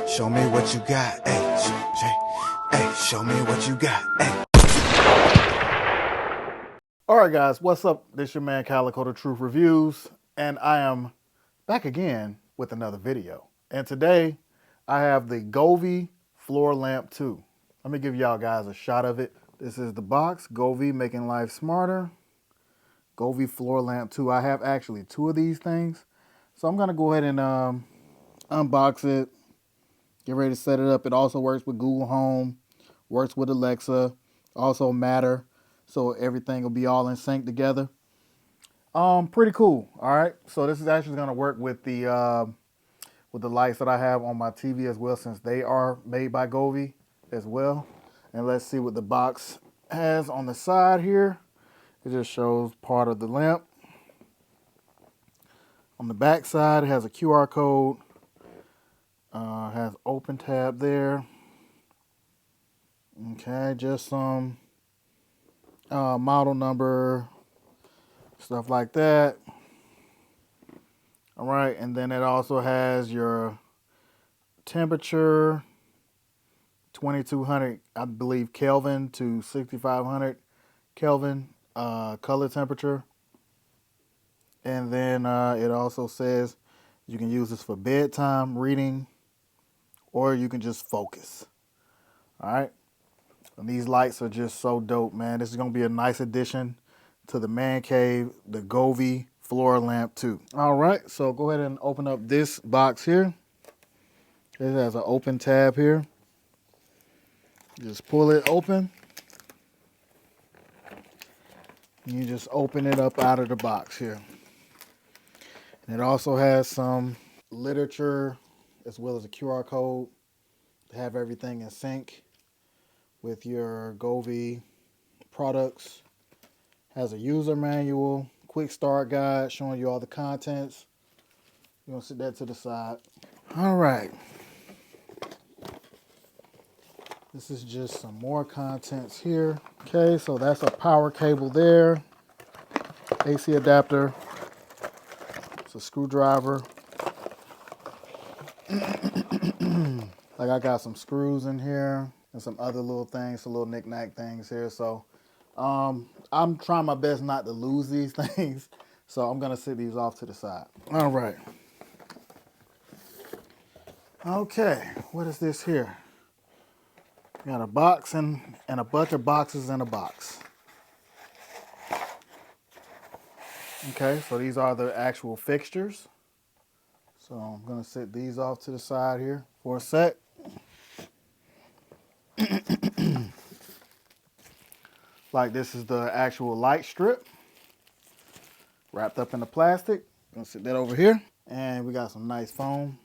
Show me what you got, hey, show me what you got, hey. All right, guys, what's up? This is your man Calico, The Truth Reviews, and I am back again with another video. And today, I have the Govee Floor Lamp 2. Let me give y'all guys a shot of it. This is the box, Govee Making Life Smarter, Govee Floor Lamp 2. I have actually two of these things, so I'm gonna go ahead and unbox it, get ready to set it up. It also works with Google Home, works with Alexa, also Matter, so everything will be all in sync together. Pretty cool. All right, so this is actually going to work with the lights that I have on my TV as well, since they are made by Govee as well. And let's see what the box has on the side here. It just shows part of the lamp. On the back side, it has a QR code. Has open tab there. Okay, just some model number, stuff like that. All right, and then it also has your temperature, 2200, I believe, Kelvin to 6500 Kelvin color temperature. And then it also says you can use this for bedtime reading, or you can just focus. All right, and these lights are just so dope, man. This is gonna be a nice addition to the man cave, the Govee Floor Lamp 2. All right, so go ahead and open up this box here. It has an open tab here. Just pull it open. You just open it up out of the box here. And it also has some literature as well as a QR code to have everything in sync with your Govee products. Has a user manual, quick start guide showing you all the contents. You're gonna set that to the side. All right. This is just some more contents here. Okay, so that's a power cable there, AC adapter, it's a screwdriver. Like, I got some screws in here and some other little things, some little knick-knack things here. So I'm trying my best not to lose these things. So I'm gonna set these off to the side. All right. Okay, what is this here? Got a box and a bunch of boxes in a box. Okay, so these are the actual fixtures. So I'm gonna set these off to the side here for a sec. Like, this is the actual light strip wrapped up in the plastic. Gonna set that over here. And we got some nice foam.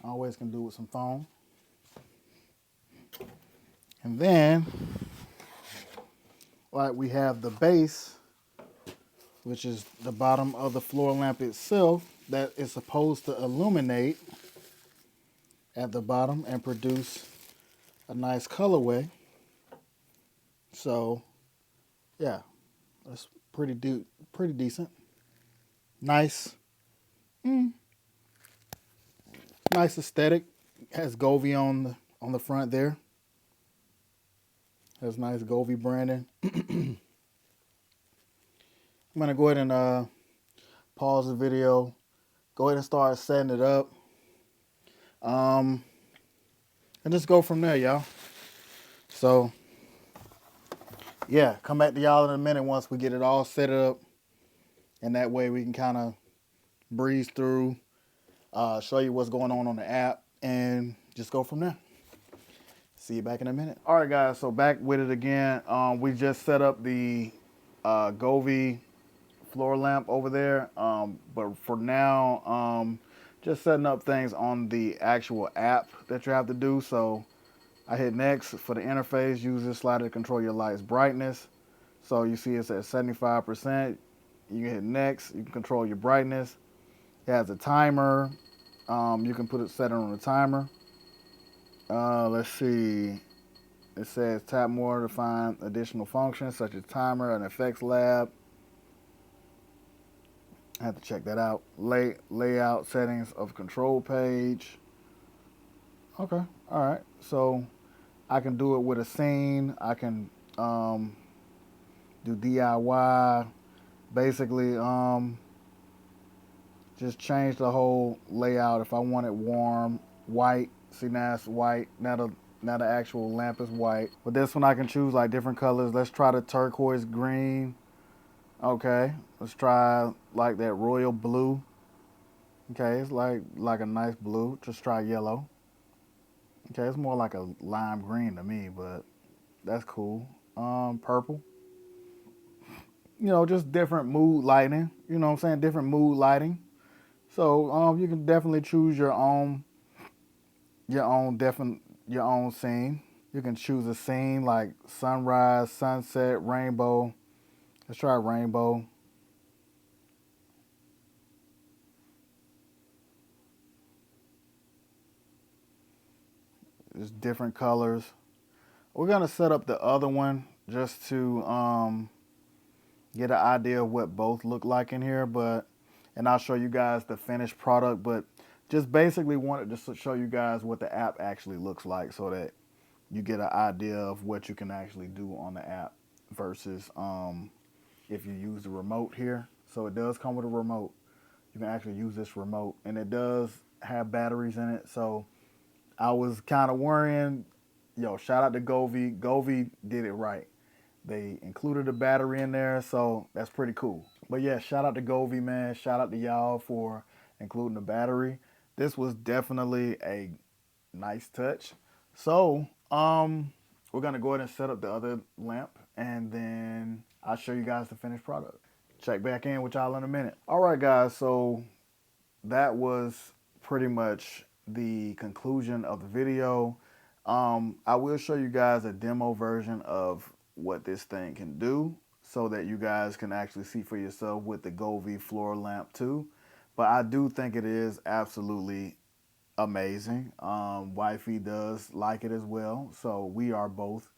Always can do with some foam. And then, like, we have the base, which is the bottom of the floor lamp itself, that is supposed to illuminate at the bottom and produce a nice colorway. So, yeah, that's pretty decent. Nice. Nice aesthetic. Has Govee on the front there. Has nice Govee branding. I'm gonna go ahead and pause the video. Go ahead and start setting it up. And just go from there, y'all. So, yeah, come back to y'all in a minute once we get it all set up. And that way we can kind of breeze through, show you what's going on the app, and just go from there. See you back in a minute. All right, guys, so back with it again. We just set up the Govee floor lamp over there. But for now, just setting up things on the actual app that you have to do. So I hit next for the interface. Use this slider to control your light's brightness. So you see it's at 75%. You can hit next. You can control your brightness. It has a timer. You can set it on a timer. Let's see. It says tap more to find additional functions such as timer and effects lab. I have to check that out. Layout settings of control page. Okay. All right. So I can do it with a scene. I can do DIY. Basically, just change the whole layout. If I want it warm, white. See, now it's white. Now the actual lamp is white. But this one I can choose like different colors. Let's try the turquoise green. Okay. Let's try like that royal blue. Okay, it's like a nice blue. Just try yellow. Okay, it's more like a lime green to me, but that's cool. Purple. Just different mood lighting. You know what I'm saying? Different mood lighting. So you can definitely choose your own scene. You can choose a scene like sunrise, sunset, rainbow. Let's try rainbow. It's different colors. We're gonna set up the other one just to get an idea of what both look like in here, and I'll show you guys the finished product, but just basically wanted to show you guys what the app actually looks like so that you get an idea of what you can actually do on the app versus if you use the remote here. So it does come with a remote. You can actually use this remote, and it does have batteries in it. So I was kind of worrying. Shout out to Govee. Govee did it right. They included a battery in there, so that's pretty cool. But yeah, shout out to Govee, man. Shout out to y'all for including the battery. This was definitely a nice touch. So, we're gonna go ahead and set up the other lamp, and then I'll show you guys the finished product. Check back in with y'all in a minute. All right, guys. So that was pretty much the conclusion of the video. I will show you guys a demo version of what this thing can do so that you guys can actually see for yourself with the Govee floor lamp too. But I do think it is absolutely amazing. Wifey does like it as well. So we are both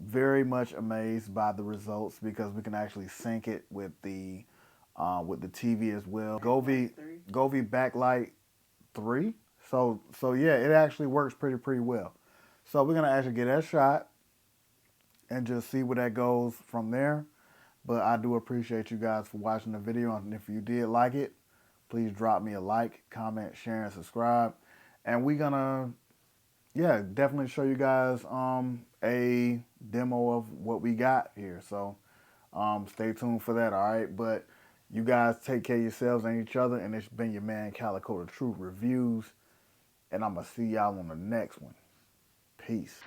very much amazed by the results because we can actually sync it with the TV as well. Govee backlight 3. So yeah, it actually works pretty well. So we're gonna actually get that shot and just see where that goes from there. But I do appreciate you guys for watching the video, and if you did like it, please drop me a like, comment, share, and subscribe. And we're gonna definitely show you guys a demo of what we got here. So stay tuned for that, all right? But you guys take care of yourselves and each other, and it's been your man Calico the Truth Reviews, and I'm gonna see y'all on the next one. Peace.